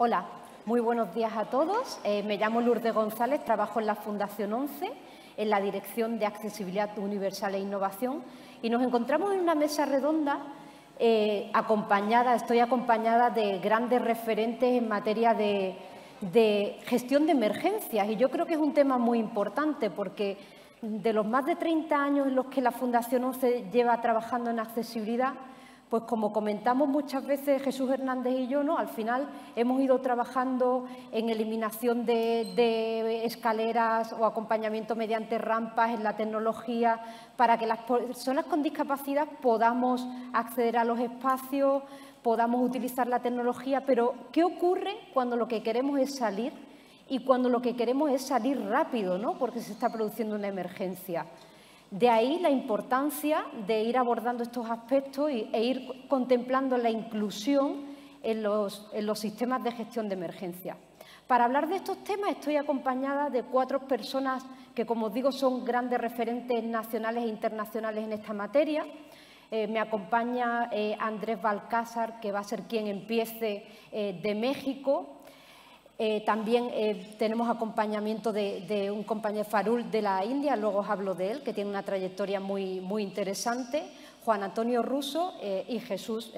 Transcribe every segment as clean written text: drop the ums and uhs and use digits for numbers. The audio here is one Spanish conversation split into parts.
Hola, muy buenos días a todos. Me llamo Lourdes González, trabajo en la Fundación 11, en la Dirección de Accesibilidad Universal e Innovación, y nos encontramos en una mesa redonda estoy acompañada de grandes referentes en materia de gestión de emergencias, y yo creo que es un tema muy importante porque de los más de 30 años en los que la Fundación 11 lleva trabajando en accesibilidad, pues como comentamos muchas veces Jesús Hernández y yo, ¿no? Al final hemos ido trabajando en eliminación de escaleras o acompañamiento mediante rampas, en la tecnología, para que las personas con discapacidad podamos acceder a los espacios, podamos utilizar la tecnología. Pero ¿qué ocurre cuando lo que queremos es salir y cuando lo que queremos es salir rápido, ¿no? Porque se está produciendo una emergencia? De ahí la importancia de ir abordando estos aspectos e ir contemplando la inclusión en los sistemas de gestión de emergencia. Para hablar de estos temas estoy acompañada de 4 personas que, como os digo, son grandes referentes nacionales e internacionales en esta materia. Me acompaña Andrés Balcázar, que va a ser quien empiece, de México. También tenemos acompañamiento de un compañero, Farul, de la India, luego os hablo de él, que tiene una trayectoria muy interesante. Juan Antonio Russo y Jesús.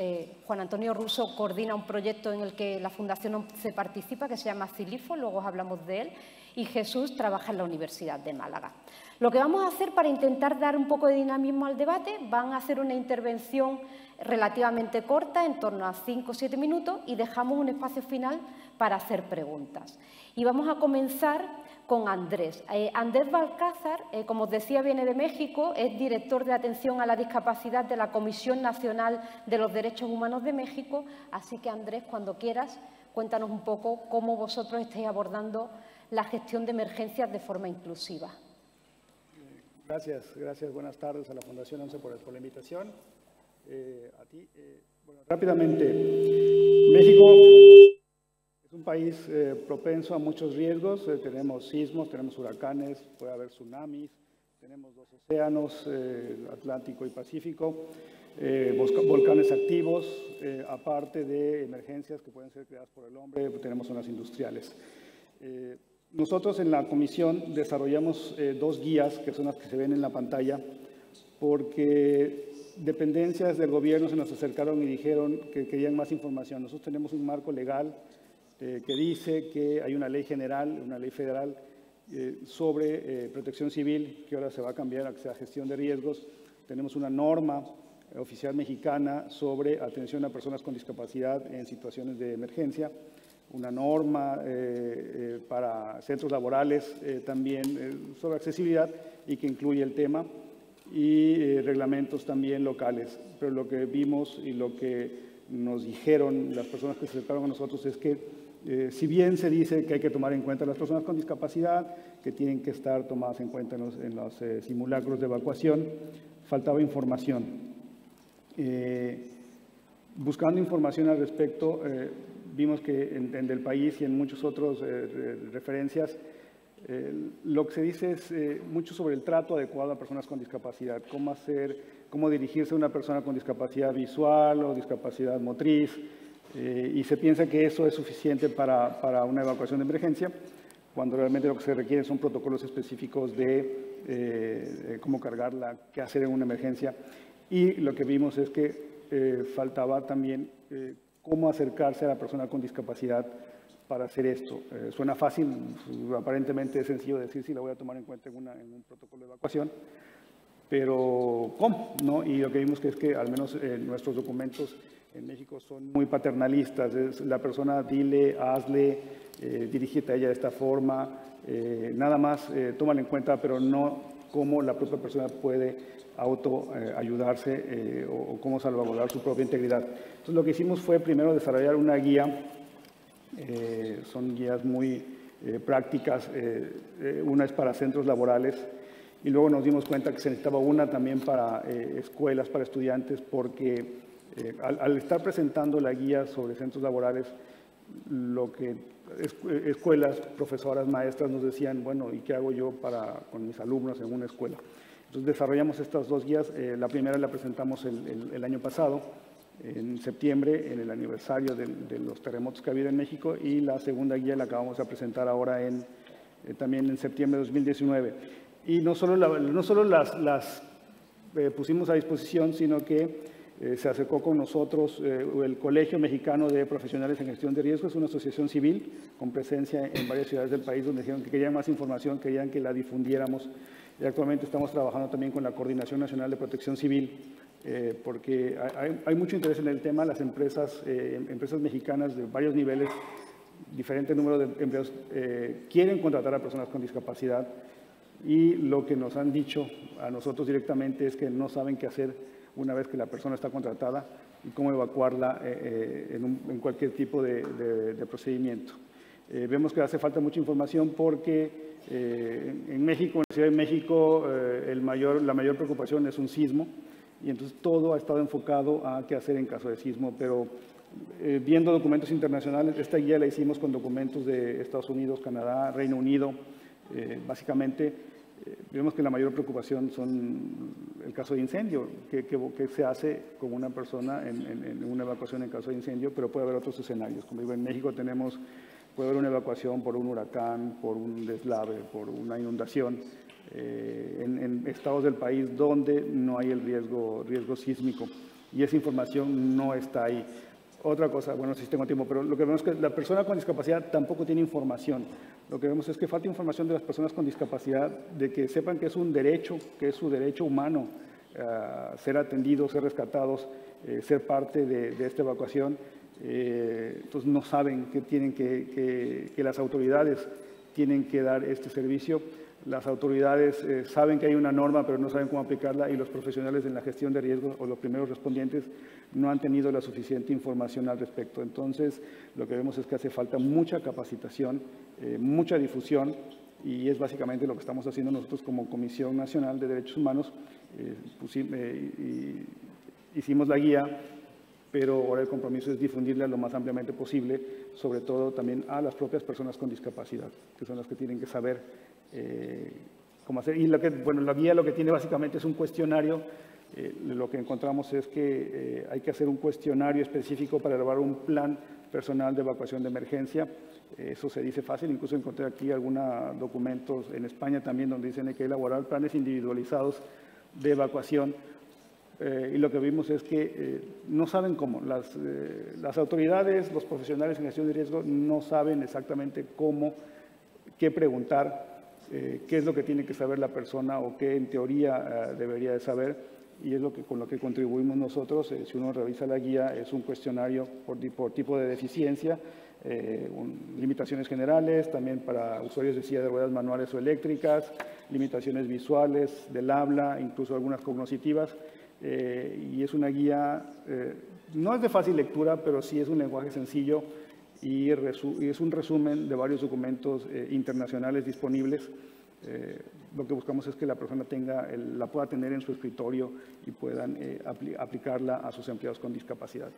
Juan Antonio Russo coordina un proyecto en el que la Fundación 11 participa, que se llama CILIFO, luego os hablamos de él, y Jesús trabaja en la Universidad de Málaga. Lo que vamos a hacer para intentar dar un poco de dinamismo al debate, van a hacer una intervención relativamente corta, en torno a 5 o 7 minutos, y dejamos un espacio final para hacer preguntas. Y vamos a comenzar con Andrés. Andrés Balcázar, como os decía, viene de México, es director de atención a la discapacidad de la Comisión Nacional de los Derechos Humanos de México. Así que, Andrés, cuando quieras, cuéntanos un poco cómo vosotros estáis abordando la gestión de emergencias de forma inclusiva. Gracias. Buenas tardes a la Fundación 11 por la invitación. A ti. Bueno, rápidamente, México es un país propenso a muchos riesgos. Tenemos sismos, tenemos huracanes, puede haber tsunamis, tenemos 2 océanos, Atlántico y Pacífico, volcanes activos, aparte de emergencias que pueden ser creadas por el hombre, tenemos zonas industriales. Nosotros en la comisión desarrollamos 2 guías, que son las que se ven en la pantalla, porque dependencias del gobierno se nos acercaron y dijeron que querían más información. Nosotros tenemos un marco legal que dice que hay una ley general, una ley federal sobre protección civil, que ahora se va a cambiar a que sea gestión de riesgos. Tenemos una norma oficial mexicana sobre atención a personas con discapacidad en situaciones de emergencia, una norma para centros laborales también sobre accesibilidad y que incluye el tema, y reglamentos también locales. Pero lo que vimos y lo que nos dijeron las personas que se acercaron a nosotros es que si bien se dice que hay que tomar en cuenta a las personas con discapacidad, que tienen que estar tomadas en cuenta en los simulacros de evacuación, faltaba información. Buscando información al respecto, vimos que en del país y en muchas otras referencias, lo que se dice es mucho sobre el trato adecuado a personas con discapacidad, cómo dirigirse a una persona con discapacidad visual o discapacidad motriz, y se piensa que eso es suficiente para una evacuación de emergencia, cuando realmente lo que se requiere son protocolos específicos de cómo cargarla, qué hacer en una emergencia. Y lo que vimos es que faltaba también cómo acercarse a la persona con discapacidad para hacer esto. Suena fácil, aparentemente es sencillo decir si la voy a tomar en cuenta en un protocolo de evacuación, pero ¿cómo? ¿No? Y lo que vimos que es que al menos nuestros documentos en México son muy paternalistas. Es la persona, dile, hazle, dirígete a ella de esta forma, nada más tómala en cuenta, pero no cómo la propia persona puede ayudarse o cómo salvaguardar su propia integridad. Entonces lo que hicimos fue primero desarrollar una guía. Son guías muy prácticas, una es para centros laborales, y luego nos dimos cuenta que se necesitaba una también para escuelas, para estudiantes, porque al estar presentando la guía sobre centros laborales, lo que escuelas, profesoras, maestras nos decían, bueno, ¿y qué hago yo con mis alumnos en una escuela? Entonces desarrollamos estas 2 guías. La primera la presentamos el año pasado, en septiembre, en el aniversario de los terremotos que ha habido en México, y la segunda guía la acabamos de presentar ahora también en septiembre de 2019. Y no solo las pusimos a disposición, sino que se acercó con nosotros el Colegio Mexicano de Profesionales en Gestión de Riesgos, es una asociación civil con presencia en varias ciudades del país, donde dijeron que querían más información, querían que la difundiéramos. Y actualmente estamos trabajando también con la Coordinación Nacional de Protección Civil, porque hay mucho interés en el tema. Las empresas mexicanas de varios niveles, diferente número de empleados, quieren contratar a personas con discapacidad, y lo que nos han dicho a nosotros directamente es que no saben qué hacer una vez que la persona está contratada y cómo evacuarla en cualquier tipo de procedimiento. Vemos que hace falta mucha información porque en México, en la Ciudad de México, la mayor preocupación es un sismo, y entonces todo ha estado enfocado a qué hacer en caso de sismo, pero viendo documentos internacionales, esta guía la hicimos con documentos de Estados Unidos, Canadá, Reino Unido, básicamente. Vemos que la mayor preocupación son el caso de incendio, que se hace con una persona en una evacuación en caso de incendio, pero puede haber otros escenarios. Como digo, en México puede haber una evacuación por un huracán, por un deslave, por una inundación, en estados del país donde no hay el riesgo sísmico, y esa información no está ahí. Otra cosa, bueno, no sé si tengo tiempo, pero lo que vemos es que la persona con discapacidad tampoco tiene información. Lo que vemos es que falta información de las personas con discapacidad, de que sepan que es un derecho, que es su derecho humano, ser atendidos, ser rescatados, ser parte de esta evacuación. Entonces no saben que las autoridades tienen que dar este servicio. Las autoridades saben que hay una norma, pero no saben cómo aplicarla, y los profesionales en la gestión de riesgos o los primeros respondientes no han tenido la suficiente información al respecto. Entonces, lo que vemos es que hace falta mucha capacitación, mucha difusión, y es básicamente lo que estamos haciendo nosotros como Comisión Nacional de Derechos Humanos. Hicimos la guía, pero ahora el compromiso es difundirla lo más ampliamente posible, sobre todo también a las propias personas con discapacidad, que son las que tienen que saber cómo hacer. Y la guía lo que tiene básicamente es un cuestionario. Lo que encontramos es que hay que hacer un cuestionario específico para elaborar un plan personal de evacuación de emergencia. Eso se dice fácil, incluso encontré aquí algunos documentos en España también donde dicen que hay que elaborar planes individualizados de evacuación. Y lo que vimos es que no saben cómo. Las autoridades, los profesionales en gestión de riesgo no saben exactamente qué preguntar, qué es lo que tiene que saber la persona o qué en teoría debería de saber, y es con lo que contribuimos nosotros. Si uno revisa la guía, es un cuestionario por tipo de deficiencia, limitaciones generales, también para usuarios de silla de ruedas manuales o eléctricas, limitaciones visuales, del habla, incluso algunas cognitivas. Y es una guía, no es de fácil lectura, pero sí es un lenguaje sencillo, y es un resumen de varios documentos internacionales disponibles. Lo que buscamos es que la persona la pueda tener en su escritorio y puedan aplicarla a sus empleados con discapacidad.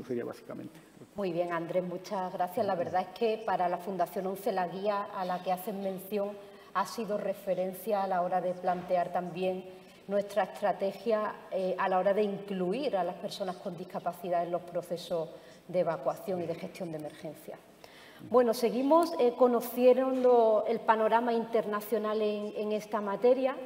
Sería básicamente. Muy bien, Andrés, muchas gracias. La verdad es que para la Fundación ONCE la guía a la que hacen mención ha sido referencia a la hora de plantear también nuestra estrategia a la hora de incluir a las personas con discapacidad en los procesos de evacuación y de gestión de emergencia. Bueno, seguimos conociendo el panorama internacional en esta materia.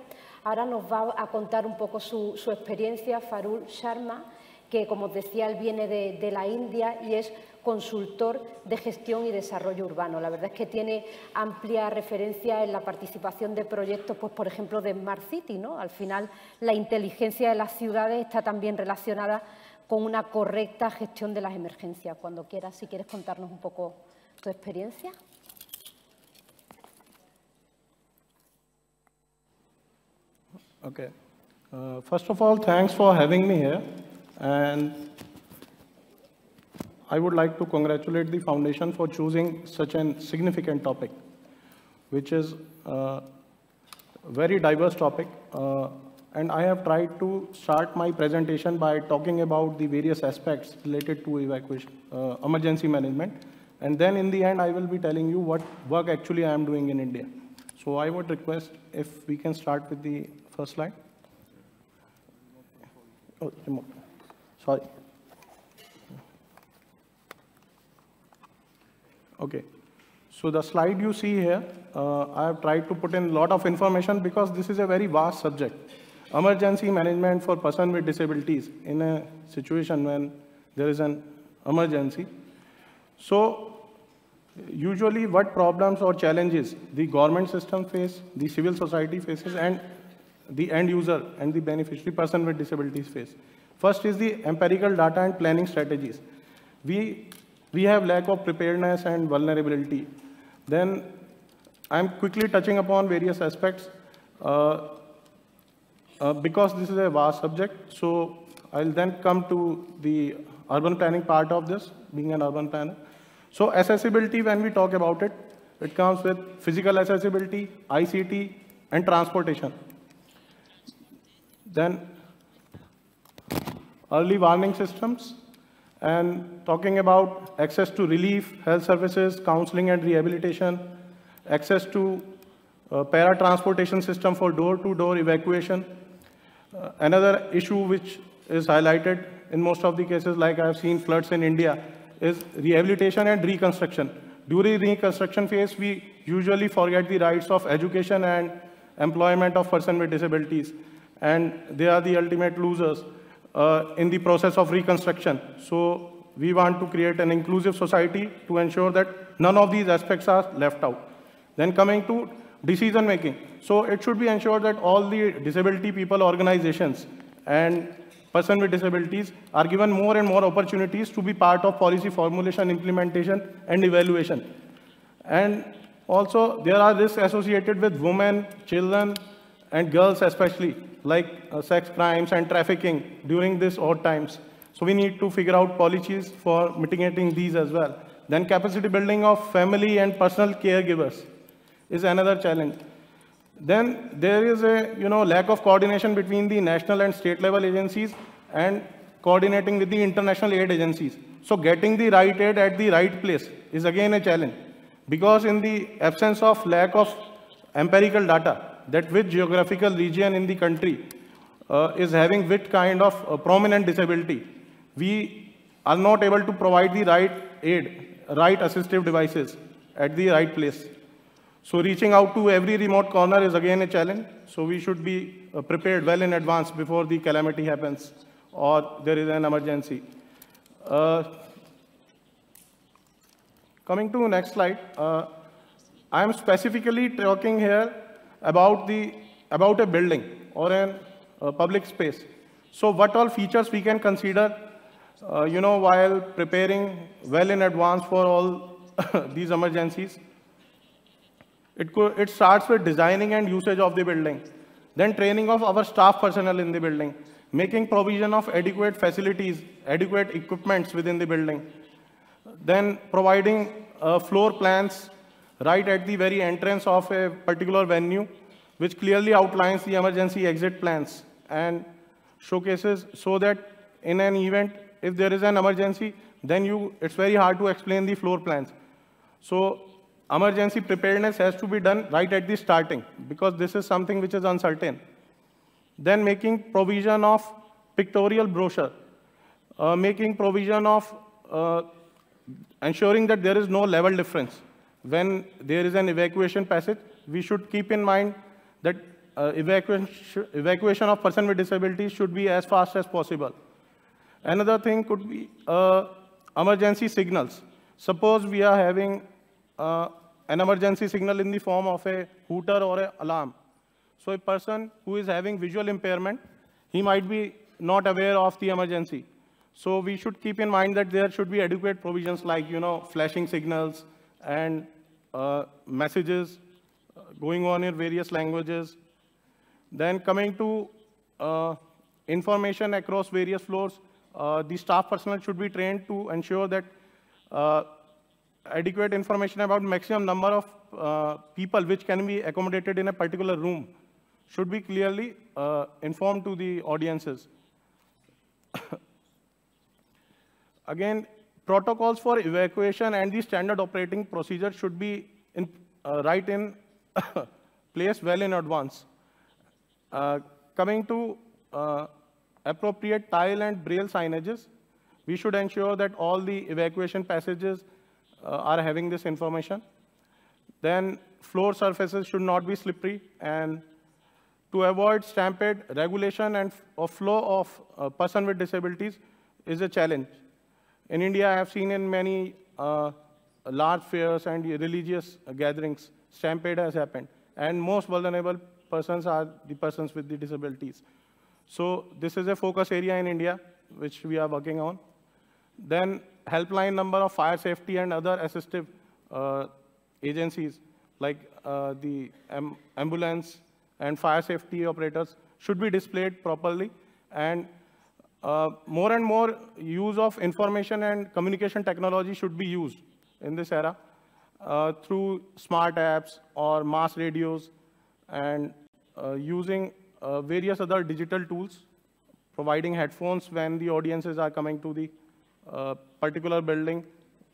Ahora nos va a contar un poco su experiencia Farul Sharma, que, como os decía, él viene de la India y es consultor de gestión y desarrollo urbano. La verdad es que tiene amplia referencia en la participación de proyectos, pues, por ejemplo, de Smart City, ¿no? Al final, la inteligencia de las ciudades está también relacionada con una correcta gestión de las emergencias. Cuando quieras, si quieres contarnos un poco tu experiencia. Okay. First of all, thanks for having me here. And I would like to congratulate the foundation for choosing such a significant topic, which is a very diverse topic. And I have tried to start my presentation by talking about the various aspects related to evacuation, emergency management. And then in the end, I will be telling you what work actually I am doing in India. So I would request if we can start with the first slide. Oh, remote. Sorry. Okay. So the slide you see here, I have tried to put in a lot of information because this is a very vast subject. Emergency management for persons with disabilities in a situation when there is an emergency. So usually what problems or challenges the government system face, the civil society faces, and the end user and the beneficiary person with disabilities face. First is the empirical data and planning strategies. We have lack of preparedness and vulnerability. Then I'm quickly touching upon various aspects because this is a vast subject. So I'll then come to the urban planning part of this, being an urban planner. So accessibility, when we talk about it, it comes with physical accessibility, ICT, and transportation. Then early warning systems, and talking about access to relief, health services, counseling and rehabilitation, access to para-transportation system for door-to-door evacuation. Another issue which is highlighted in most of the cases, like I've seen floods in India, is rehabilitation and reconstruction. During reconstruction phase, we usually forget the rights of education and employment of persons with disabilities, and they are the ultimate losers in the process of reconstruction. So we want to create an inclusive society to ensure that none of these aspects are left out. Then coming to decision making. So it should be ensured that all the disability people organizations and persons with disabilities are given more and more opportunities to be part of policy formulation, implementation, and evaluation. And also there are risks associated with women, children, and girls especially, like sex crimes and trafficking during these odd times. So we need to figure out policies for mitigating these as well. Then capacity building of family and personal caregivers is another challenge. Then there is a lack of coordination between the national and state level agencies and coordinating with the international aid agencies. So getting the right aid at the right place is again a challenge, because in the absence of lack of empirical data, that which geographical region in the country is having which kind of prominent disability, we are not able to provide the right aid, right assistive devices at the right place. So reaching out to every remote corner is again a challenge. So we should be prepared well in advance before the calamity happens or there is an emergency. Coming to the next slide, I am specifically talking here about a building or a public space. So what all features we can consider, while preparing well in advance for all these emergencies. It starts with designing and usage of the building, then training of our staff personnel in the building, making provision of adequate facilities, adequate equipments within the building, then providing floor plans right at the very entrance of a particular venue, which clearly outlines the emergency exit plans and showcases so that in an event, if there is an emergency, then it's very hard to explain the floor plans. So emergency preparedness has to be done right at the starting, because this is something which is uncertain. Then making provision of pictorial brochure, making provision of ensuring that there is no level difference. When there is an evacuation passage, we should keep in mind that evacuation of person with disabilities should be as fast as possible. Another thing could be emergency signals. Suppose we are having an emergency signal in the form of a hooter or an alarm. So a person who is having visual impairment, he might be not aware of the emergency. So we should keep in mind that there should be adequate provisions like, flashing signals and messages going on in various languages. Then coming to information across various floors, the staff personnel should be trained to ensure that adequate information about maximum number of people which can be accommodated in a particular room should be clearly informed to the audiences. Again, protocols for evacuation and the standard operating procedure should be right in place well in advance. Coming to appropriate tile and braille signages, we should ensure that all the evacuation passages are having this information. Then floor surfaces should not be slippery, and to avoid stampede, regulation and flow of person with disabilities is a challenge. In India, I have seen in many large fairs and religious gatherings, stampede has happened. And most vulnerable persons are the persons with the disabilities. So this is a focus area in India, which we are working on. Then helpline number of fire safety and other assistive agencies, like the ambulance and fire safety operators, should be displayed properly. And more and more use of information and communication technology should be used in this era through smart apps or mass radios, and using various other digital tools, providing headphones when the audiences are coming to the particular building,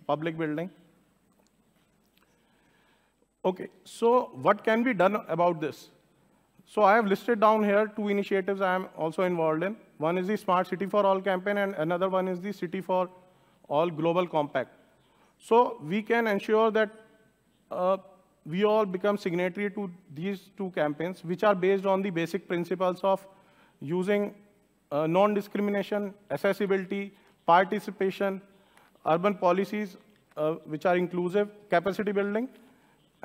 public building. Okay, so what can be done about this? So I have listed down here 2 initiatives I am also involved in. One is the Smart City for All campaign, and another one is the City for All Global Compact. So we can ensure that we all become signatory to these 2 campaigns, which are based on the basic principles of using non-discrimination, accessibility, participation, urban policies which are inclusive, capacity building,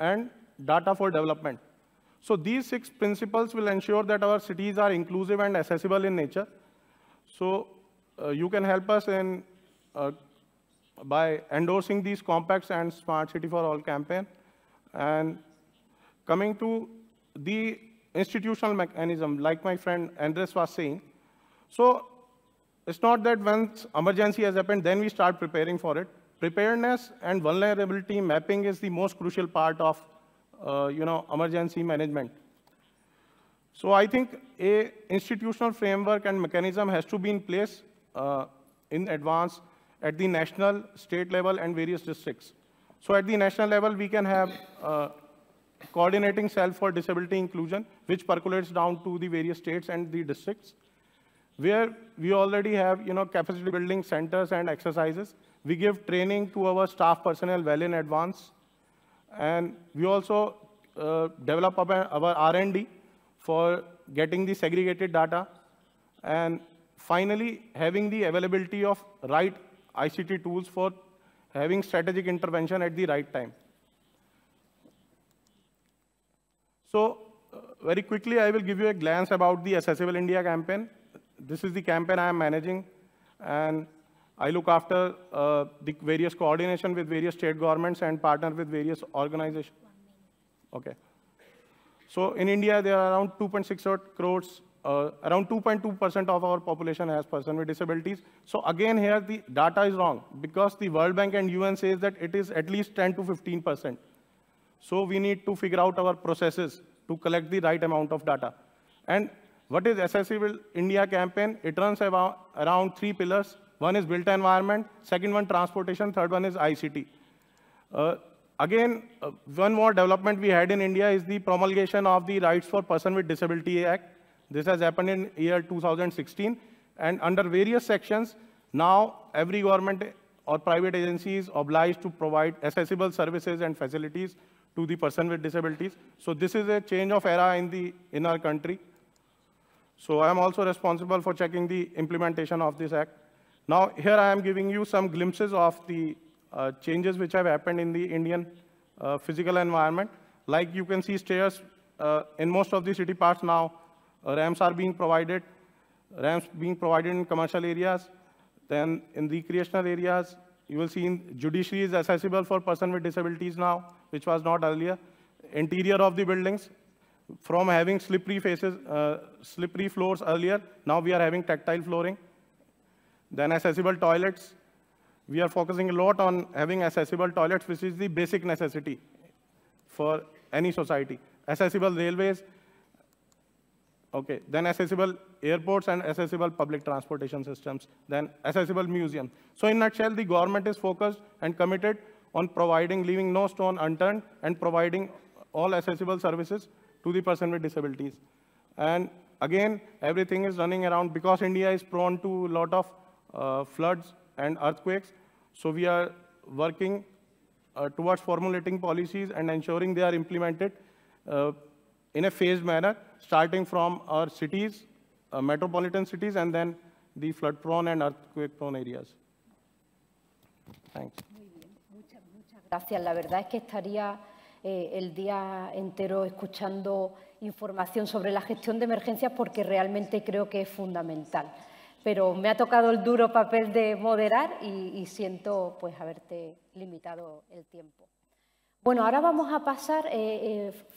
and data for development. So these 6 principles will ensure that our cities are inclusive and accessible in nature. So you can help us in by endorsing these compacts and Smart City for All campaign. And coming to the institutional mechanism, like my friend Andres was saying, so it's not that once emergency has happened, then we start preparing for it. Preparedness and vulnerability mapping is the most crucial part of emergency management. So I think a institutional framework and mechanism has to be in place in advance at the national, state level, and various districts. So at the national level, we can have coordinating cell for disability inclusion, which percolates down to the various states and the districts, where we already have capacity building centers and exercises. We give training to our staff personnel well in advance. And we also develop our R&D for getting the segregated data. And finally, having the availability of right ICT tools for having strategic intervention at the right time. So very quickly, I will give you a glance about the Accessible India campaign. This is the campaign I am managing, and I look after the various coordination with various state governments and partner with various organizations. Okay. So in India, there are around 2.6 crores, around 2.2% of our population has person with disabilities. So again, here the data is wrong, because the World Bank and UN says that it is at least 10 to 15%. So we need to figure out our processes to collect the right amount of data. And what is Accessible India campaign? It runs around 3 pillars. One is built environment, second one transportation, third one is ICT. Again, one more development we had in India is the promulgation of the Rights for Person with Disability Act. This has happened in year 2016. And under various sections, now every government or private agency is obliged to provide accessible services and facilities to the person with disabilities. So this is a change of era in our country. So I am also responsible for checking the implementation of this act. Now, here I am giving you some glimpses of the changes which have happened in the Indian physical environment. Like you can see stairs in most of the city parts now, ramps are being provided, in commercial areas. Then in recreational areas, you will see in judiciary is accessible for person with disabilities now, which was not earlier. Interior of the buildings, from having slippery floors earlier, now we are having tactile flooring. Then accessible toilets. We are focusing a lot on having accessible toilets, which is the basic necessity for any society. Accessible railways. Okay. Then accessible airports and accessible public transportation systems. Then accessible museums. So in a nutshell, the government is focused and committed on providing, leaving no stone unturned, and providing all accessible services to the person with disabilities. And again, everything is running around, because India is prone to a lot of floods and earthquakes. So we are working towards formulating policies and ensuring they are implemented in a phased manner, starting from our cities, metropolitan cities, and then the flood-prone and earthquake-prone areas. Thanks. Muy bien, muchas gracias. La verdad es que estaría el día entero escuchando información sobre la gestión de emergencias porque realmente creo que es fundamental. Pero me ha tocado el duro papel de moderar y siento pues haberte limitado el tiempo. Bueno, ahora vamos a pasar,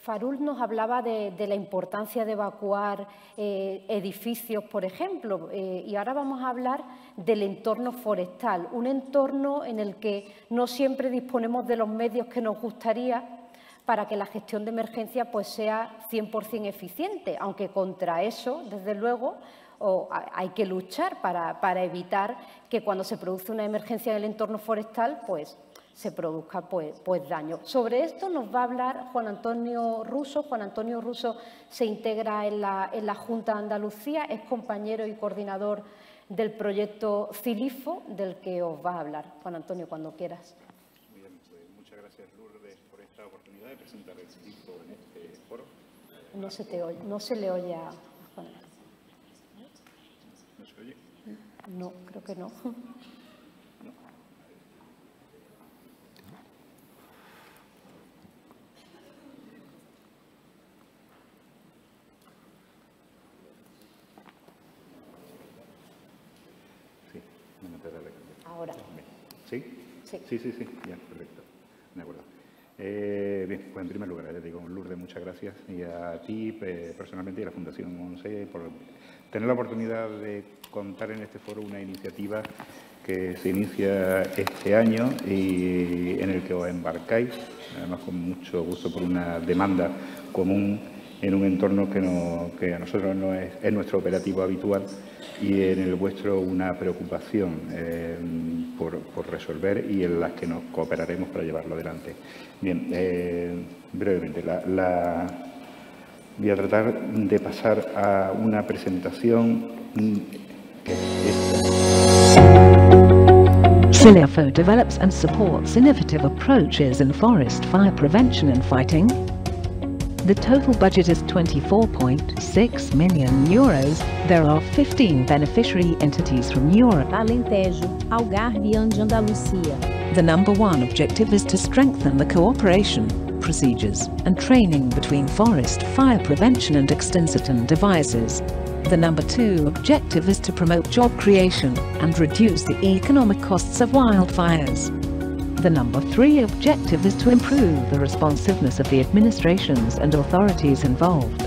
Farul nos hablaba de la importancia de evacuar edificios, por ejemplo, y ahora vamos a hablar del entorno forestal, un entorno en el que no siempre disponemos de los medios que nos gustaría para que la gestión de emergencia pues, sea 100% eficiente, aunque contra eso, desde luego, hay que luchar para evitar que cuando se produce una emergencia en el entorno forestal, pues se produzca pues daño. Sobre esto nos va a hablar Juan Antonio Russo. Juan Antonio Russo se integra en la Junta de Andalucía, es compañero y coordinador del proyecto CILIFO, del que os va a hablar. Juan Antonio, cuando quieras. Muy bien, pues muchas gracias, Lourdes, por esta oportunidad de presentar el CILIFO en este foro. No se le oye a Juan Antonio. ¿No se oye? No, creo que no. Ahora. ¿Sí? Sí. Sí, ya, perfecto. De acuerdo. Bien, pues en primer lugar, te digo, Lourdes, muchas gracias, y a ti personalmente y a la Fundación ONCE por tener la oportunidad de contar en este foro una iniciativa que se inicia este año y en el que os embarcáis, además con mucho gusto por una demanda común en un entorno que a nosotros no es nuestro operativo habitual y en el vuestro una preocupación por resolver y en las que nos cooperaremos para llevarlo adelante. Bien, brevemente, voy a tratar de pasar a una presentación que es CILIFO develops and supports innovative approaches in forest fire prevention and fighting. The total budget is €24.6 million. There are 15 beneficiary entities from Europe. Alentejo, Algarve and Andalucia. The number one objective is to strengthen the cooperation, procedures and training between forest fire prevention and extinction devices. The number two objective is to promote job creation and reduce the economic costs of wildfires. The number three objective is to improve the responsiveness of the administrations and authorities involved.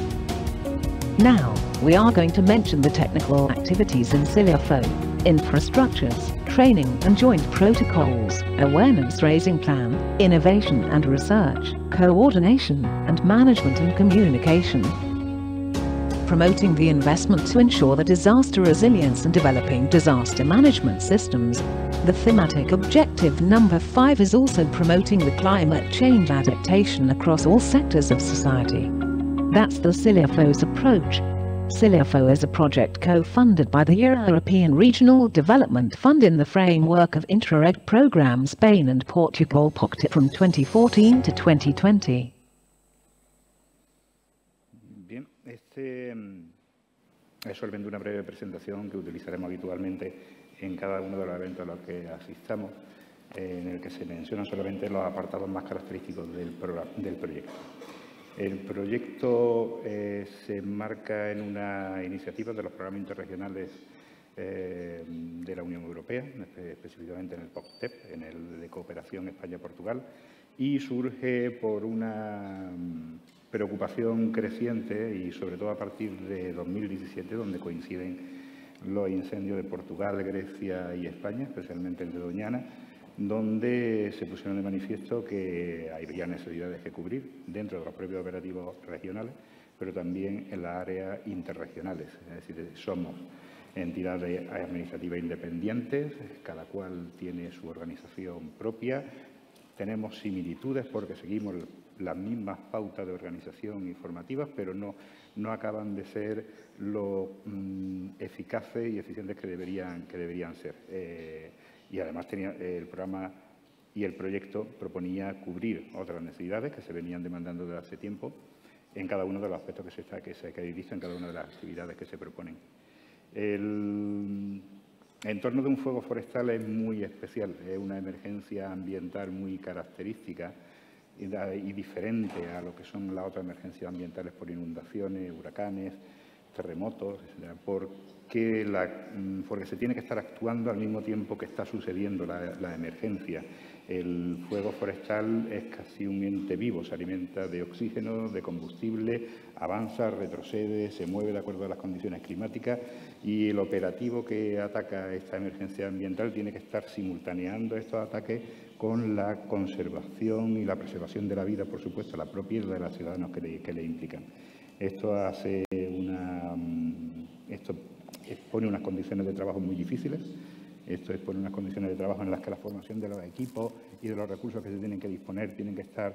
Now, we are going to mention the technical activities in CILIFO: infrastructures, training and joint protocols, awareness-raising plan, innovation and research, coordination and management and communication. Promoting the investment to ensure the disaster resilience and developing disaster management systems. The thematic objective number 5 is also promoting the climate change adaptation across all sectors of society. That's the CILIFO's approach. CILIFO is a project co-funded by the European Regional Development Fund in the framework of Interreg program Spain and Portugal POCT from 2014 to 2020. Bien, es solamente una breve presentación que utilizaremos habitualmente en cada uno de los eventos a los que asistamos, en el que se mencionan solamente los apartados más característicos del proyecto. El proyecto se enmarca en una iniciativa de los programas interregionales de la Unión Europea, específicamente en el POCTEP, en el de cooperación España-Portugal, y surge por una preocupación creciente y sobre todo a partir de 2017, donde coinciden los incendios de Portugal, Grecia y España, especialmente el de Doñana, donde se pusieron de manifiesto que habría necesidades que cubrir dentro de los propios operativos regionales, pero también en las áreas interregionales. Es decir, somos entidades administrativas independientes, cada cual tiene su organización propia, tenemos similitudes porque seguimos las mismas pautas de organización informativas, pero no acaban de ser lo eficaces y eficientes que deberían ser. Y además el programa y el proyecto proponía cubrir otras necesidades que se venían demandando desde hace tiempo en cada uno de los aspectos que hay visto en cada una de las actividades que se proponen. El entorno de un fuego forestal es muy especial, es una emergencia ambiental muy característica y diferente a lo que son las otras emergencias ambientales por inundaciones, huracanes, terremotos, etcétera, porque se tiene que estar actuando al mismo tiempo que está sucediendo la emergencia. El fuego forestal es casi un ente vivo, se alimenta de oxígeno, de combustible, avanza, retrocede, se mueve de acuerdo a las condiciones climáticas y el operativo que ataca esta emergencia ambiental tiene que estar simultaneando estos ataques con la conservación y la preservación de la vida, por supuesto, la propia y la de los ciudadanos que le implican. Esto expone unas condiciones de trabajo muy difíciles. Esto expone unas condiciones de trabajo en las que la formación de los equipos y de los recursos que se tienen que disponer tienen que estar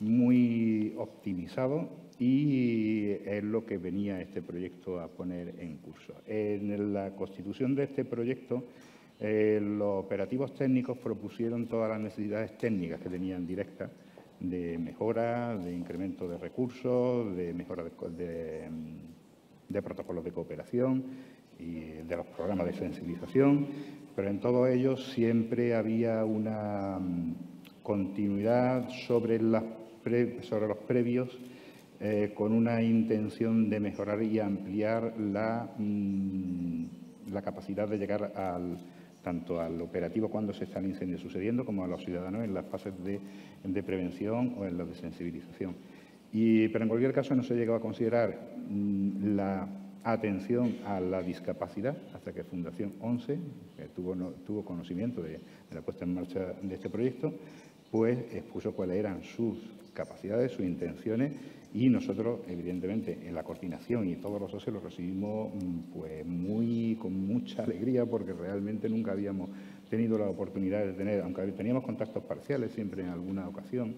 muy optimizados y es lo que venía este proyecto a poner en curso. En la constitución de este proyecto, los operativos técnicos propusieron todas las necesidades técnicas que tenían directas de mejora, de incremento de recursos, de mejora de protocolos de cooperación y de los programas de sensibilización, pero en todo ello siempre había una continuidad sobre los previos con una intención de mejorar y ampliar la capacidad de llegar tanto al operativo cuando se está el incendio sucediendo como a los ciudadanos en las fases de prevención o en las de sensibilización. Pero en cualquier caso no se llegó a considerar la atención a la discapacidad hasta que Fundación 11, que tuvo conocimiento de la puesta en marcha de este proyecto, pues expuso cuáles eran sus capacidades, sus intenciones y nosotros, evidentemente, en la coordinación y todos los socios lo recibimos pues con mucha alegría porque realmente nunca habíamos tenido la oportunidad de tener, aunque teníamos contactos parciales siempre en alguna ocasión,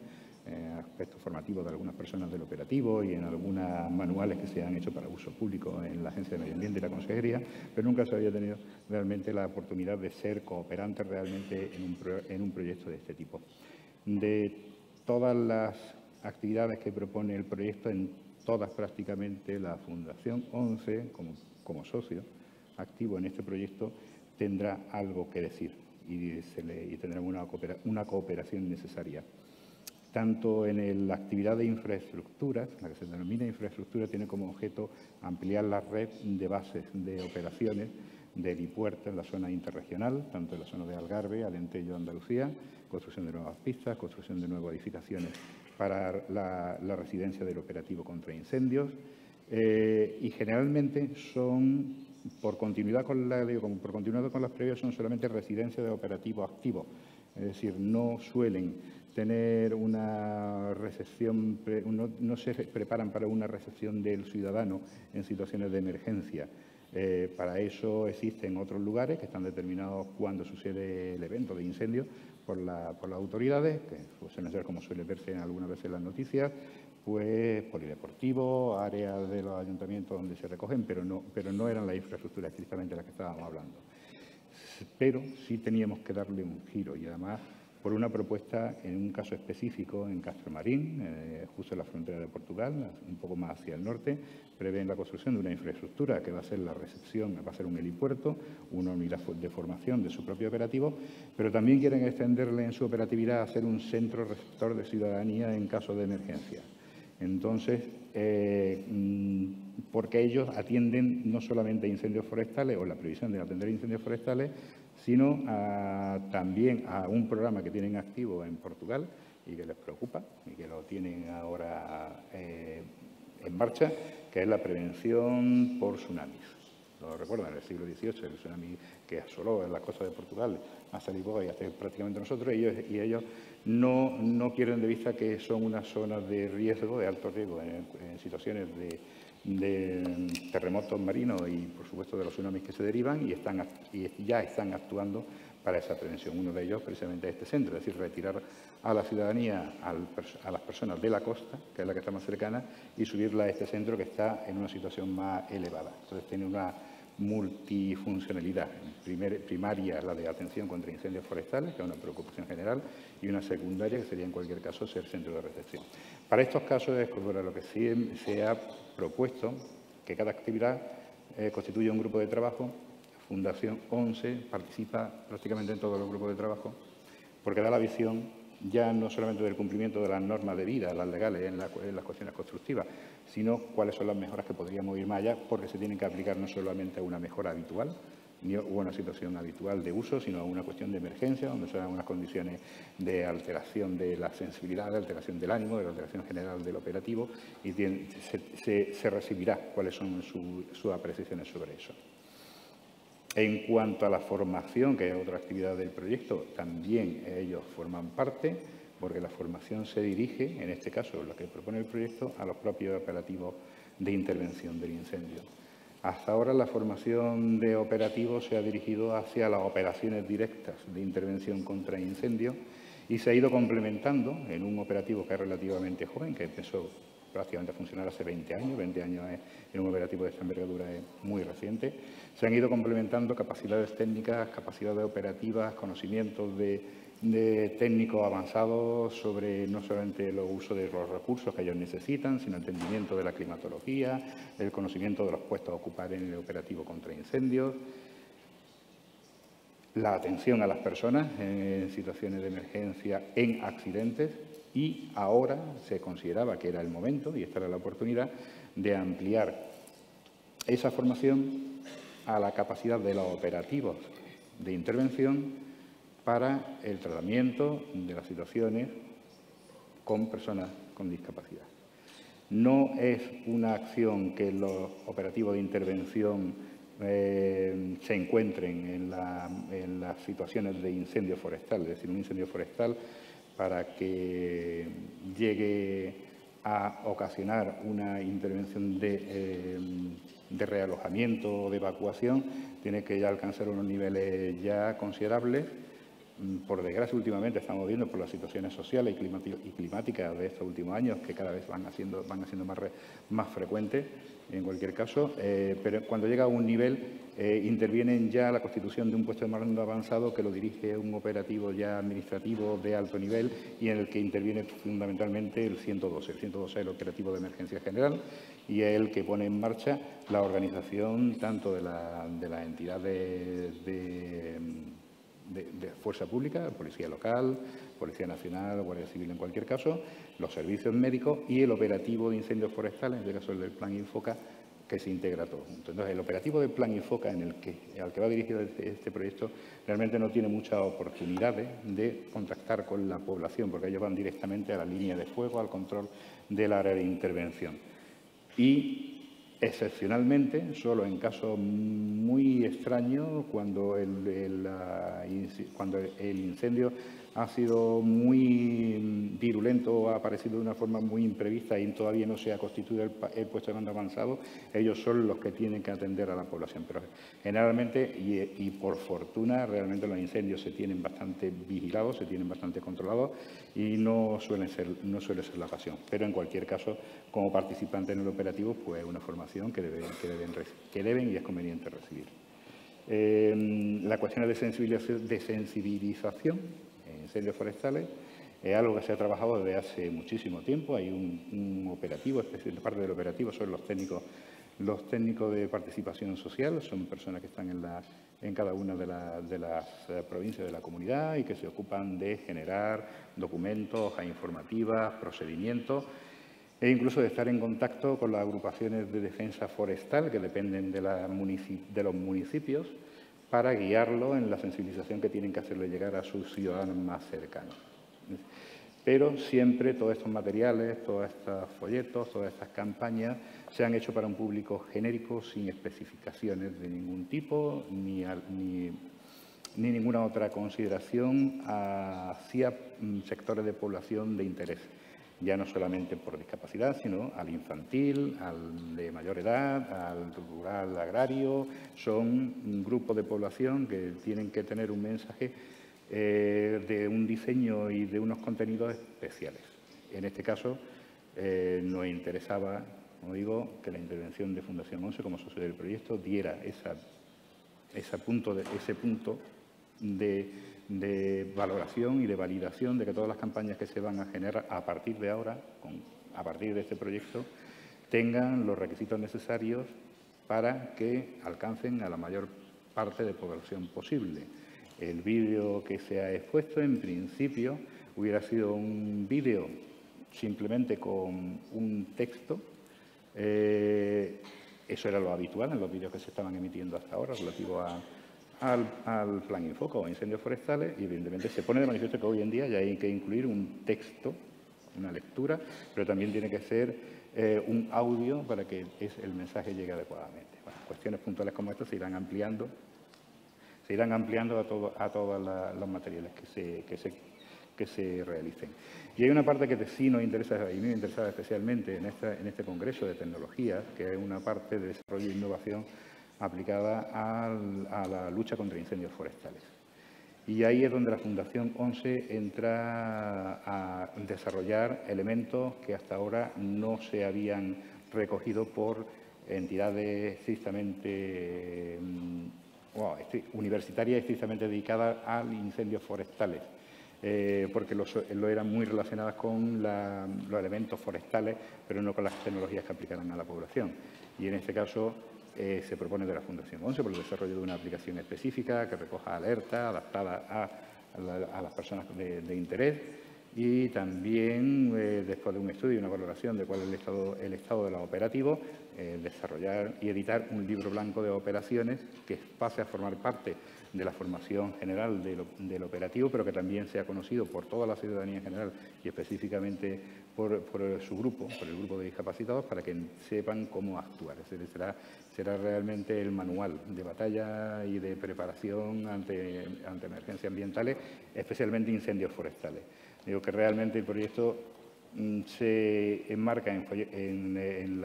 aspectos formativos de algunas personas del operativo y en algunos manuales que se han hecho para uso público en la Agencia de Medio Ambiente y la Consejería, pero nunca se había tenido realmente la oportunidad de ser cooperantes realmente en un proyecto de este tipo. De todas las actividades que propone el proyecto, en todas prácticamente la Fundación 11, como socio activo en este proyecto, tendrá algo que decir y tendremos una cooperación necesaria. Tanto en la actividad de infraestructuras, la que se denomina infraestructura, tiene como objeto ampliar la red de bases de operaciones de helipuertos en la zona interregional, tanto en la zona de Algarve, Alentejo, Andalucía, construcción de nuevas pistas, construcción de nuevas edificaciones para la residencia del operativo contra incendios y generalmente son, por continuidad con las previas, son solamente residencias de operativo activo, es decir, no suelen tener una recepción, no se preparan para una recepción del ciudadano en situaciones de emergencia. Para eso existen otros lugares que están determinados cuando sucede el evento de incendio por las autoridades, que suelen ser, como suele verse algunas veces en las noticias, pues polideportivos, áreas de los ayuntamientos donde se recogen, pero no eran las infraestructuras estrictamente las que estábamos hablando. Pero sí teníamos que darle un giro y además por una propuesta en un caso específico en Castromarín, justo en la frontera de Portugal, un poco más hacia el norte, prevén la construcción de una infraestructura que va a ser la recepción, va a ser un helipuerto, una unidad de formación de su propio operativo, pero también quieren extenderle en su operatividad a hacer un centro receptor de ciudadanía en caso de emergencia. Entonces, porque ellos atienden no solamente a incendios forestales o la previsión de atender incendios forestales, sino también a un programa que tienen activo en Portugal y que les preocupa y que lo tienen ahora en marcha, que es la prevención por tsunamis. Lo recuerdan, en el siglo XVIII, el tsunami que asoló en la costa de Portugal, hasta Lisboa y hasta prácticamente nosotros, ellos no pierden de vista que son unas zonas de riesgo, de alto riesgo, en situaciones de terremotos marinos y, por supuesto, de los tsunamis que se derivan y ya están actuando para esa prevención. Uno de ellos, precisamente, es este centro, es decir, retirar a la ciudadanía, a las personas de la costa, que es la que está más cercana, y subirla a este centro que está en una situación más elevada. Entonces, tiene una multifuncionalidad. Primaria, la de atención contra incendios forestales, que es una preocupación general, y una secundaria, que sería en cualquier caso ser centro de recepción. Para estos casos es lo que sí se ha propuesto que cada actividad constituya un grupo de trabajo. Fundación ONCE participa prácticamente en todos los grupos de trabajo, porque da la visión ya no solamente del cumplimiento de las normas de vida, las legales en las cuestiones constructivas, sino cuáles son las mejoras que podríamos ir más allá, porque se tienen que aplicar no solamente a una mejora habitual, ni a una situación habitual de uso, sino a una cuestión de emergencia, donde se dan unas condiciones de alteración de la sensibilidad, de alteración del ánimo, de la alteración general del operativo, y se recibirá cuáles son sus apreciaciones sobre eso. En cuanto a la formación, que es otra actividad del proyecto, también ellos forman parte, porque la formación se dirige, en este caso, lo que propone el proyecto, a los propios operativos de intervención del incendio. Hasta ahora la formación de operativos se ha dirigido hacia las operaciones directas de intervención contra incendios y se ha ido complementando en un operativo que es relativamente joven, que empezó prácticamente a funcionar hace 20 años. 20 años en un operativo de esta envergadura es muy reciente. Se han ido complementando capacidades técnicas, capacidades operativas, conocimientos de técnicos avanzados sobre no solamente el uso de los recursos que ellos necesitan, sino entendimiento de la climatología, el conocimiento de los puestos a ocupar en el operativo contra incendios, la atención a las personas en situaciones de emergencia, en accidentes, y ahora se consideraba que era el momento, y esta era la oportunidad, de ampliar esa formación a la capacidad de los operativos de intervención para el tratamiento de las situaciones con personas con discapacidad. No es una acción que los operativos de intervención se encuentren en las situaciones de incendio forestal, es decir, un incendio forestal para que llegue a ocasionar una intervención de realojamiento o de evacuación, tiene que ya alcanzar unos niveles ya considerables. Por desgracia, últimamente estamos viendo por las situaciones sociales y climáticas de estos últimos años que cada vez van haciendo más frecuentes, en cualquier caso, pero cuando llega a un nivel intervienen ya la constitución de un puesto de mando avanzado que lo dirige un operativo ya administrativo de alto nivel y en el que interviene fundamentalmente el 112. El 112 es el operativo de emergencia general y es el que pone en marcha la organización tanto de la entidad de fuerza pública, Policía Local, Policía Nacional, Guardia Civil en cualquier caso, los servicios médicos y el operativo de incendios forestales, en este caso el del Plan Infoca, que se integra todo junto. Entonces, el operativo del Plan Infoca, al que va dirigido este proyecto, realmente no tiene muchas oportunidades de contactar con la población, porque ellos van directamente a la línea de fuego, al control del área de intervención. Y excepcionalmente, solo en casos muy extraños, cuando el incendio ha sido muy virulento o ha aparecido de una forma muy imprevista y todavía no se ha constituido el puesto de mando avanzado, ellos son los que tienen que atender a la población. Pero generalmente, y por fortuna, realmente los incendios se tienen bastante vigilados, se tienen bastante controlados y no suele ser la ocasión. Pero en cualquier caso, como participantes en el operativo, pues es una formación que deben y es conveniente recibir. La cuestión de sensibilización en incendios forestales es algo que se ha trabajado desde hace muchísimo tiempo. Hay un operativo, parte del operativo son los técnicos de participación social, son personas que están en cada una de las provincias de la comunidad y que se ocupan de generar documentos, hojas informativas, procedimientos e incluso de estar en contacto con las agrupaciones de defensa forestal que dependen de los municipios para guiarlo en la sensibilización que tienen que hacerle llegar a sus ciudadanos más cercanos. Pero siempre todos estos materiales, todos estos folletos, todas estas campañas se han hecho para un público genérico sin especificaciones de ningún tipo ni ninguna otra consideración hacia sectores de población de interés, ya no solamente por discapacidad, sino al infantil, al de mayor edad, al rural agrario. Son un grupo de población que tienen que tener un mensaje de un diseño y de unos contenidos especiales. En este caso, nos interesaba como digo, que la intervención de Fundación ONCE como socio del proyecto diera ese punto de valoración y de validación de que todas las campañas que se van a generar a partir de ahora, a partir de este proyecto, tengan los requisitos necesarios para que alcancen a la mayor parte de población posible. El vídeo que se ha expuesto, en principio, hubiera sido un vídeo simplemente con un texto. Eso era lo habitual en los vídeos que se estaban emitiendo hasta ahora, relativo al Plan Infoca o incendios forestales, y evidentemente se pone de manifiesto que hoy en día ya hay que incluir un texto, una lectura, pero también tiene que ser un audio para que el mensaje llegue adecuadamente. Bueno, cuestiones puntuales como estas se irán ampliando a todos los materiales que se realicen. Y hay una parte que sí nos interesa, y me interesaba especialmente en este Congreso de Tecnología, que es una parte de desarrollo e innovación aplicada a la lucha contra incendios forestales. Y ahí es donde la Fundación ONCE entra a desarrollar elementos que hasta ahora no se habían recogido por entidades estrictamente universitarias estrictamente dedicadas a incendios forestales, porque lo eran muy relacionadas con los elementos forestales, pero no con las tecnologías que aplicaran a la población. Y en este caso se propone de la Fundación ONCE por el desarrollo de una aplicación específica que recoja alertas adaptada a las personas de interés, y también, después de un estudio y una valoración de cuál es el estado de los operativos, desarrollar y editar un libro blanco de operaciones que pase a formar parte de la formación general del operativo, pero que también sea conocido por toda la ciudadanía en general y específicamente por su grupo, por el grupo de discapacitados, para que sepan cómo actuar. Es decir, será realmente el manual de batalla y de preparación ante emergencias ambientales, especialmente incendios forestales. Digo que realmente el proyecto se enmarca en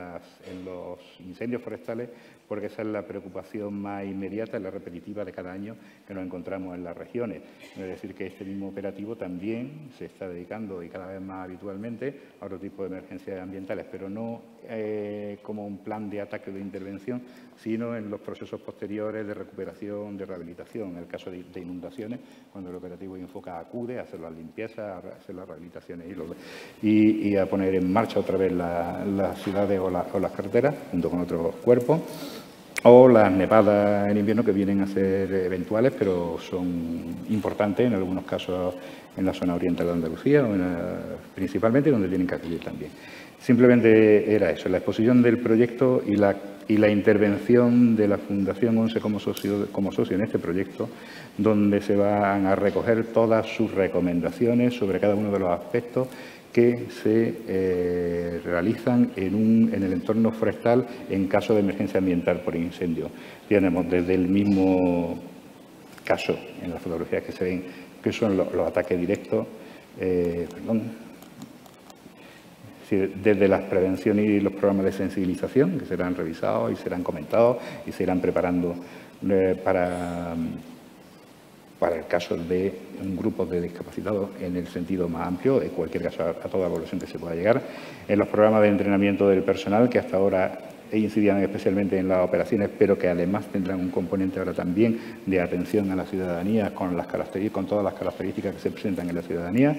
los incendios forestales porque esa es la preocupación más inmediata y la repetitiva de cada año que nos encontramos en las regiones. Es decir, que este mismo operativo también se está dedicando, y cada vez más habitualmente, a otro tipo de emergencias ambientales, pero no como un plan de ataque o de intervención, sino en los procesos posteriores de recuperación, de rehabilitación. En el caso de inundaciones, cuando el operativo Infoca acude a hacer las limpiezas, a hacer las rehabilitaciones y a poner en marcha otra vez las ciudades o las carreteras, junto con otros cuerpos, o las nevadas en invierno, que vienen a ser eventuales, pero son importantes en algunos casos en la zona oriental de Andalucía, principalmente, donde tienen que acudir también. Simplemente era eso, la exposición del proyecto y la intervención de la Fundación ONCE como socio en este proyecto, donde se van a recoger todas sus recomendaciones sobre cada uno de los aspectos que se realizan en el entorno forestal en caso de emergencia ambiental por incendio. Tenemos desde el mismo caso, en las fotografías que se ven, que son los ataques directos, desde las prevenciones y los programas de sensibilización, que serán revisados y serán comentados y se irán preparando para el caso de un grupo de discapacitados en el sentido más amplio, en cualquier caso a toda la población que se pueda llegar, en los programas de entrenamiento del personal, que hasta ahora incidían especialmente en las operaciones, pero que además tendrán un componente ahora también de atención a la ciudadanía con todas las características que se presentan en la ciudadanía.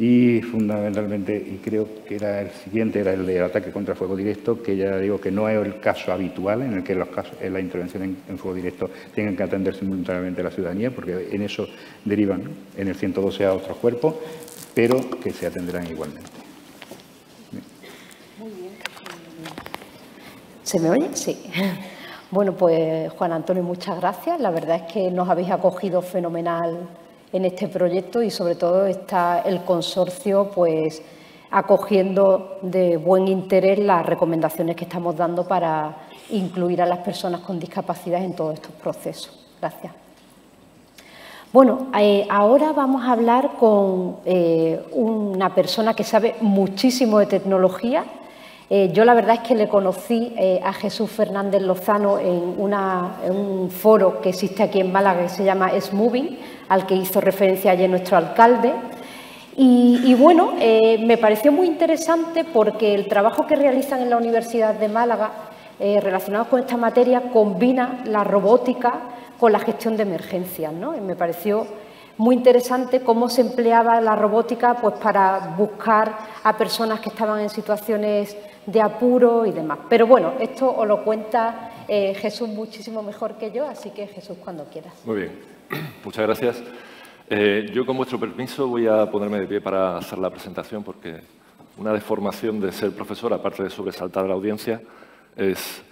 Y fundamentalmente, y creo que era el siguiente, era el de ataque contra fuego directo, que ya digo que no es el caso habitual en el que la intervención en fuego directo tengan que atender simultáneamente a la ciudadanía, porque en eso derivan en el 112 a otros cuerpos, pero que se atenderán igualmente. Muy bien. ¿Se me oye? Sí. Bueno, pues Juan Antonio, muchas gracias. La verdad es que nos habéis acogido fenomenal en este proyecto y sobre todo está el consorcio pues acogiendo de buen interés las recomendaciones que estamos dando para incluir a las personas con discapacidad en todos estos procesos. Gracias. Bueno, ahora vamos a hablar con una persona que sabe muchísimo de tecnología. Yo la verdad es que le conocí a Jesús Fernández Lozano en un foro que existe aquí en Málaga que se llama S-Moving, al que hizo referencia ayer nuestro alcalde. Y bueno, me pareció muy interesante porque el trabajo que realizan en la Universidad de Málaga relacionado con esta materia combina la robótica con la gestión de emergencias, ¿no? Y me pareció muy interesante cómo se empleaba la robótica pues, para buscar a personas que estaban en situaciones de apuro y demás. Pero bueno, esto os lo cuenta Jesús muchísimo mejor que yo, así que Jesús, cuando quieras. Muy bien, muchas gracias. Yo, con vuestro permiso, voy a ponerme de pie para hacer la presentación porque una deformación de ser profesor, aparte de sobresaltar a la audiencia, es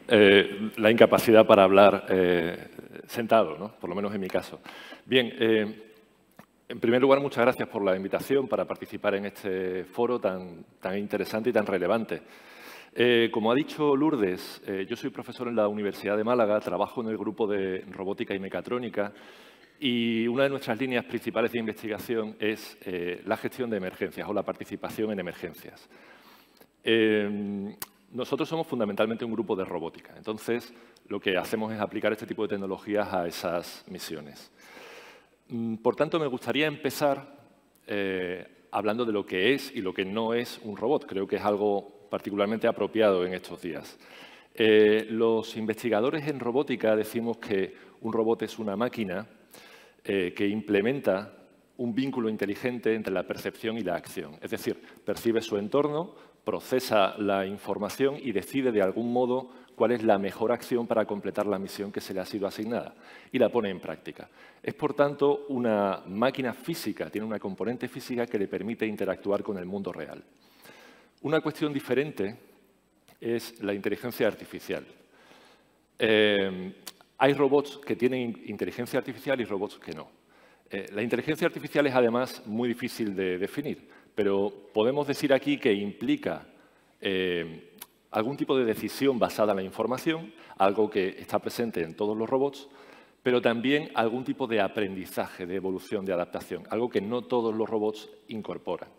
la incapacidad para hablar sentado, ¿no? Por lo menos en mi caso. Bien, en primer lugar, muchas gracias por la invitación para participar en este foro tan interesante y tan relevante. Como ha dicho Lourdes, yo soy profesor en la Universidad de Málaga, trabajo en el grupo de robótica y mecatrónica y una de nuestras líneas principales de investigación es la gestión de emergencias o la participación en emergencias. Nosotros somos fundamentalmente un grupo de robótica, entonces lo que hacemos es aplicar este tipo de tecnologías a esas misiones. Por tanto, me gustaría empezar hablando de lo que es y lo que no es un robot. Creo que es algo particularmente apropiado en estos días. Los investigadores en robótica decimos que un robot es una máquina que implementa un vínculo inteligente entre la percepción y la acción. Es decir, percibe su entorno, procesa la información y decide de algún modo cuál es la mejor acción para completar la misión que se le ha sido asignada y la pone en práctica. Es, por tanto, una máquina física, tiene una componente física que le permite interactuar con el mundo real. Una cuestión diferente es la inteligencia artificial. Hay robots que tienen inteligencia artificial y robots que no. La inteligencia artificial es, además, muy difícil de definir, pero podemos decir aquí que implica algún tipo de decisión basada en la información, algo que está presente en todos los robots, pero también algún tipo de aprendizaje, de evolución, de adaptación, algo que no todos los robots incorporan.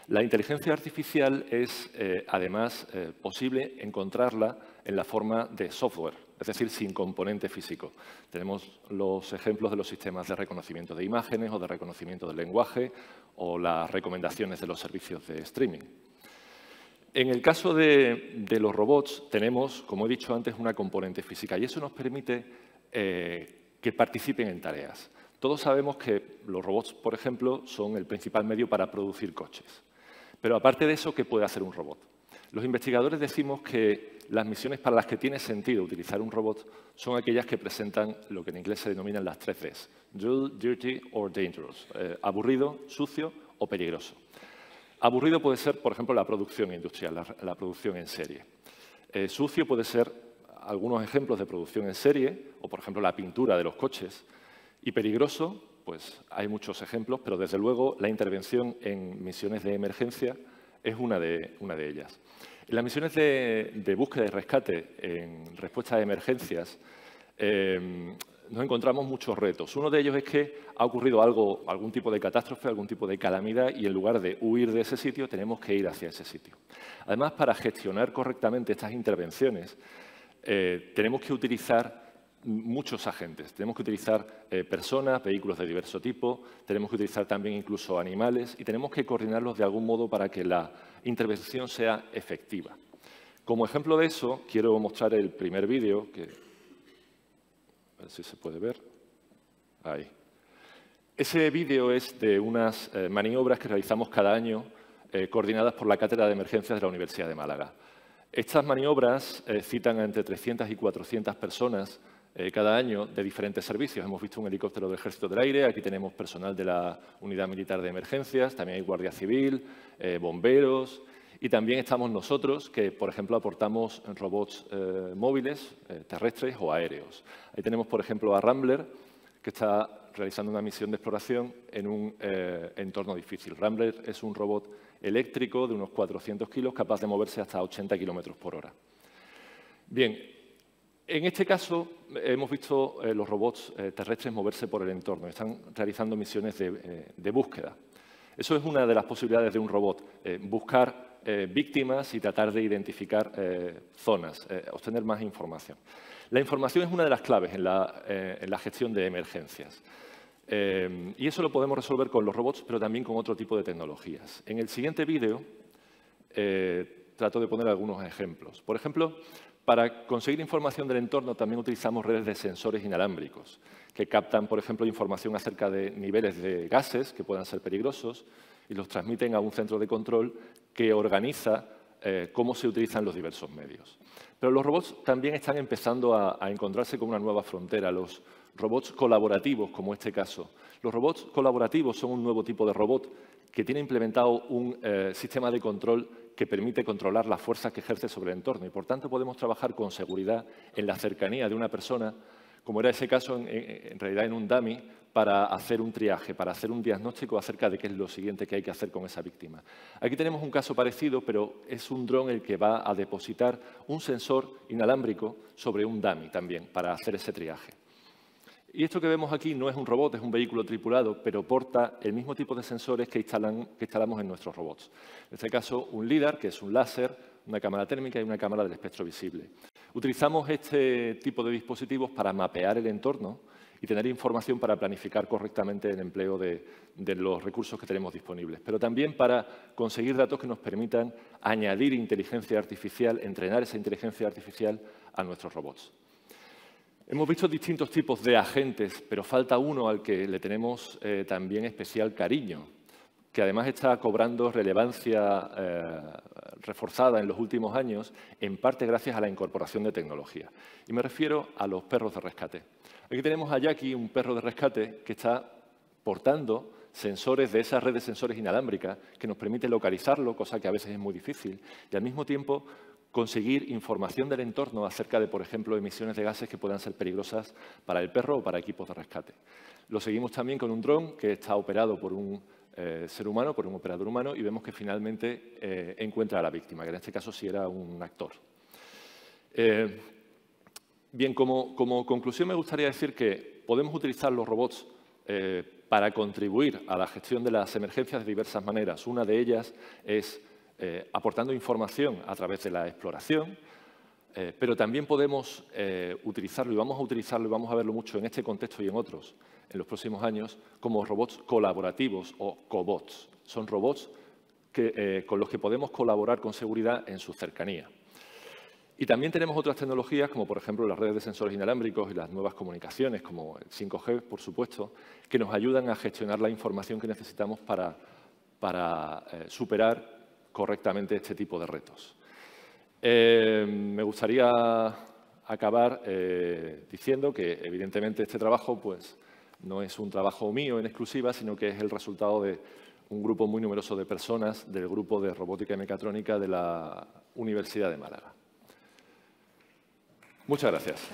La inteligencia artificial es, además, posible encontrarla en la forma de software, es decir, sin componente físico. Tenemos los ejemplos de los sistemas de reconocimiento de imágenes o de reconocimiento del lenguaje o las recomendaciones de los servicios de streaming. En el caso de los robots tenemos, como he dicho antes, una componente física y eso nos permite que participen en tareas. Todos sabemos que los robots, por ejemplo, son el principal medio para producir coches. Pero aparte de eso, ¿qué puede hacer un robot? Los investigadores decimos que las misiones para las que tiene sentido utilizar un robot son aquellas que presentan lo que en inglés se denominan las 3 Ds. Dull, dirty or dangerous. Aburrido, sucio o peligroso. Aburrido puede ser, por ejemplo, la producción industrial, la producción en serie. Sucio puede ser algunos ejemplos de producción en serie o, por ejemplo, la pintura de los coches. Y peligroso, pues hay muchos ejemplos, pero desde luego la intervención en misiones de emergencia es una de ellas. En las misiones de búsqueda y rescate en respuesta a emergencias nos encontramos muchos retos. Uno de ellos es que ha ocurrido algún tipo de catástrofe, algún tipo de calamidad y en lugar de huir de ese sitio tenemos que ir hacia ese sitio. Además, para gestionar correctamente estas intervenciones tenemos que utilizar muchos agentes. Tenemos que utilizar personas, vehículos de diverso tipo, tenemos que utilizar también incluso animales y tenemos que coordinarlos de algún modo para que la intervención sea efectiva. Como ejemplo de eso, quiero mostrar el primer vídeo, que a ver si se puede ver. Ahí. Ese vídeo es de unas maniobras que realizamos cada año coordinadas por la Cátedra de Emergencias de la Universidad de Málaga. Estas maniobras citan a entre 300 y 400 personas cada año de diferentes servicios. Hemos visto un helicóptero del Ejército del Aire, aquí tenemos personal de la Unidad Militar de Emergencias, también hay Guardia Civil, bomberos y también estamos nosotros que, por ejemplo, aportamos robots móviles, terrestres o aéreos. Ahí tenemos, por ejemplo, a Rambler, que está realizando una misión de exploración en un entorno difícil. Rambler es un robot eléctrico de unos 400 kilos capaz de moverse hasta 80 kilómetros por hora. Bien. En este caso, hemos visto los robots terrestres moverse por el entorno. Están realizando misiones de búsqueda. Eso es una de las posibilidades de un robot, buscar víctimas y tratar de identificar zonas, obtener más información. La información es una de las claves en la gestión de emergencias. Y eso lo podemos resolver con los robots, pero también con otro tipo de tecnologías. En el siguiente vídeo trato de poner algunos ejemplos. Por ejemplo, para conseguir información del entorno también utilizamos redes de sensores inalámbricos que captan, por ejemplo, información acerca de niveles de gases que puedan ser peligrosos y los transmiten a un centro de control que organiza cómo se utilizan los diversos medios. Pero los robots también están empezando a encontrarse con una nueva frontera, los robots colaborativos, como este caso. Los robots colaborativos son un nuevo tipo de robot que tiene implementado un sistema de control que permite controlar las fuerzas que ejerce sobre el entorno y, por tanto, podemos trabajar con seguridad en la cercanía de una persona, como era ese caso en realidad en un dummy, para hacer un triaje, para hacer un diagnóstico acerca de qué es lo siguiente que hay que hacer con esa víctima. Aquí tenemos un caso parecido, pero es un dron el que va a depositar un sensor inalámbrico sobre un dummy también para hacer ese triaje. Y esto que vemos aquí no es un robot, es un vehículo tripulado, pero porta el mismo tipo de sensores que instalamos en nuestros robots. En este caso, un LIDAR, que es un láser, una cámara térmica y una cámara del espectro visible. Utilizamos este tipo de dispositivos para mapear el entorno y tener información para planificar correctamente el empleo de los recursos que tenemos disponibles, pero también para conseguir datos que nos permitan añadir inteligencia artificial, entrenar esa inteligencia artificial a nuestros robots. Hemos visto distintos tipos de agentes, pero falta uno al que le tenemos también especial cariño, que además está cobrando relevancia reforzada en los últimos años, en parte gracias a la incorporación de tecnología. Y me refiero a los perros de rescate. Aquí tenemos a Jackie, un perro de rescate que está portando sensores de esa red de sensores inalámbrica que nos permite localizarlo, cosa que a veces es muy difícil, y al mismo tiempo conseguir información del entorno acerca de, por ejemplo, emisiones de gases que puedan ser peligrosas para el perro o para equipos de rescate. Lo seguimos también con un dron que está operado por un ser humano, por un operador humano, y vemos que finalmente encuentra a la víctima, que en este caso sí era un actor. Bien, como conclusión me gustaría decir que podemos utilizar los robots para contribuir a la gestión de las emergencias de diversas maneras. Una de ellas es aportando información a través de la exploración, pero también podemos utilizarlo, y vamos a utilizarlo, y vamos a verlo mucho en este contexto y en otros, en los próximos años, como robots colaborativos o cobots. Son robots con los que podemos colaborar con seguridad en su cercanía. Y también tenemos otras tecnologías, como por ejemplo las redes de sensores inalámbricos y las nuevas comunicaciones, como el 5G, por supuesto, que nos ayudan a gestionar la información que necesitamos para superar correctamente este tipo de retos. Me gustaría acabar diciendo que, evidentemente, este trabajo pues, no es un trabajo mío en exclusiva, sino que es el resultado de un grupo muy numeroso de personas del Grupo de Robótica y Mecatrónica de la Universidad de Málaga. Muchas gracias.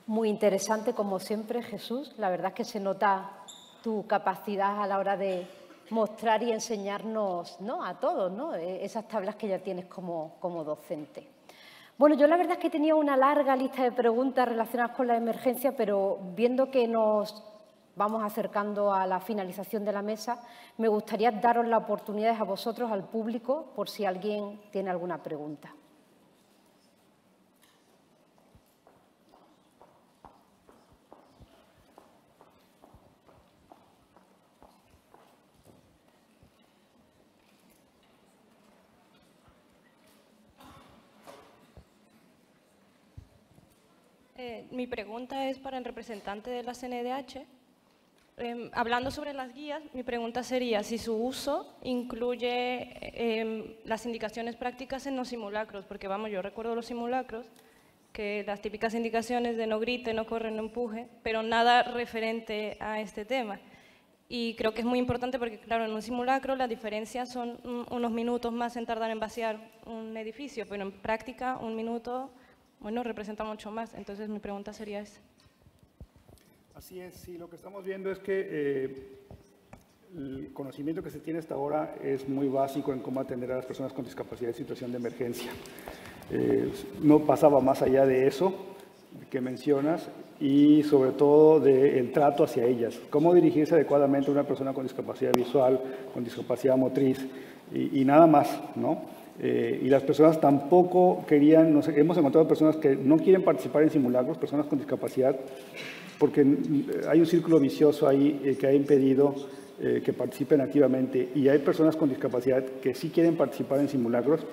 Muy interesante, como siempre, Jesús. La verdad es que se nota tu capacidad a la hora de mostrar y enseñarnos, ¿no?, a todos, ¿no?, esas tablas que ya tienes como docente. Bueno, yo la verdad es que tenía una larga lista de preguntas relacionadas con la emergencia, pero viendo que nos vamos acercando a la finalización de la mesa, me gustaría daros la oportunidad a vosotros, al público, por si alguien tiene alguna pregunta. Mi pregunta es para el representante de la CNDH. Hablando sobre las guías, mi pregunta sería si su uso incluye las indicaciones prácticas en los simulacros, porque vamos, yo recuerdo los simulacros, que las típicas indicaciones de no grite, no corre, no empuje, pero nada referente a este tema. Y creo que es muy importante porque, claro, en un simulacro la diferencia son unos minutos más en tardar en vaciar un edificio, pero en práctica un minuto, bueno, representa mucho más. Entonces mi pregunta sería esa. Así es, sí, lo que estamos viendo es que el conocimiento que se tiene hasta ahora es muy básico en cómo atender a las personas con discapacidad en situación de emergencia. No pasaba más allá de eso que mencionas y sobre todo del trato hacia ellas. Cómo dirigirse adecuadamente a una persona con discapacidad visual, con discapacidad motriz y nada más, ¿no? Y las personas tampoco querían, hemos encontrado personas que no quieren participar en simulacros, personas con discapacidad, porque hay un círculo vicioso ahí que ha impedido que participen activamente. Y hay personas con discapacidad que sí quieren participar en simulacros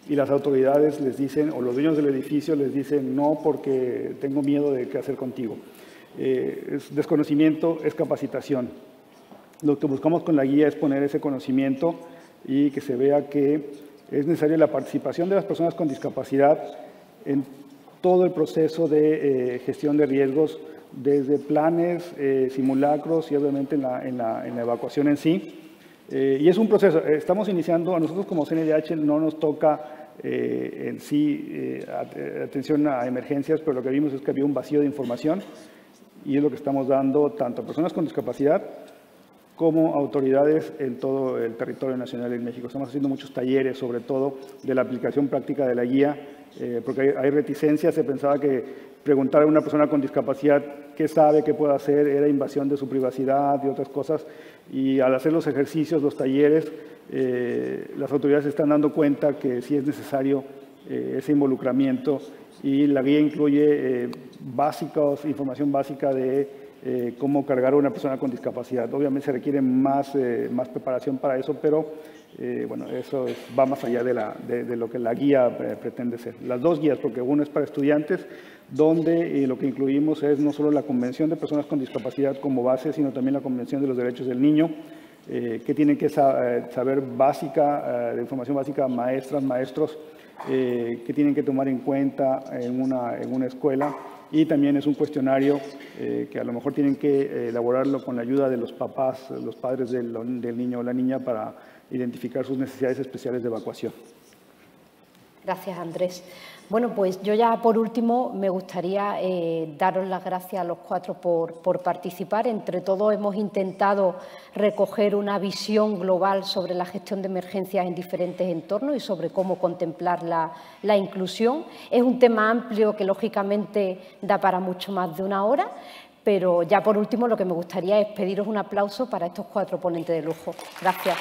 y las autoridades les dicen, o los dueños del edificio les dicen, no, porque tengo miedo de qué hacer contigo. Es desconocimiento, es capacitación. Lo que buscamos con la guía es poner ese conocimiento y que se vea que es necesaria la participación de las personas con discapacidad en todo el proceso de gestión de riesgos, desde planes, simulacros y obviamente en la evacuación en sí. Y es un proceso. Estamos iniciando, a nosotros como CNDH no nos toca en sí atención a emergencias, pero lo que vimos es que había un vacío de información y es lo que estamos dando tanto a personas con discapacidad como autoridades en todo el territorio nacional en México. Estamos haciendo muchos talleres, sobre todo de la aplicación práctica de la guía, porque hay reticencias. Se pensaba que preguntar a una persona con discapacidad qué sabe, qué puede hacer, era invasión de su privacidad y otras cosas. Y al hacer los ejercicios, los talleres, las autoridades se están dando cuenta que sí es necesario ese involucramiento, y la guía incluye información básica de cómo cargar a una persona con discapacidad. Obviamente se requiere más preparación para eso, pero bueno, eso va más allá de lo que la guía pretende ser. Las dos guías, porque una es para estudiantes, donde lo que incluimos es no solo la Convención de Personas con Discapacidad como base, sino también la Convención de los Derechos del Niño, que tienen que saber de información básica maestras, maestros, que tienen que tomar en cuenta en una escuela. Y también es un cuestionario que a lo mejor tienen que elaborarlo con la ayuda de los papás, los padres del niño o la niña, para identificar sus necesidades especiales de evacuación. Gracias, Andrés. Bueno, pues yo ya por último me gustaría daros las gracias a los cuatro por participar. Entre todos hemos intentado recoger una visión global sobre la gestión de emergencias en diferentes entornos y sobre cómo contemplar la inclusión. Es un tema amplio que lógicamente da para mucho más de una hora, pero ya por último lo que me gustaría es pediros un aplauso para estos cuatro ponentes de lujo. Gracias.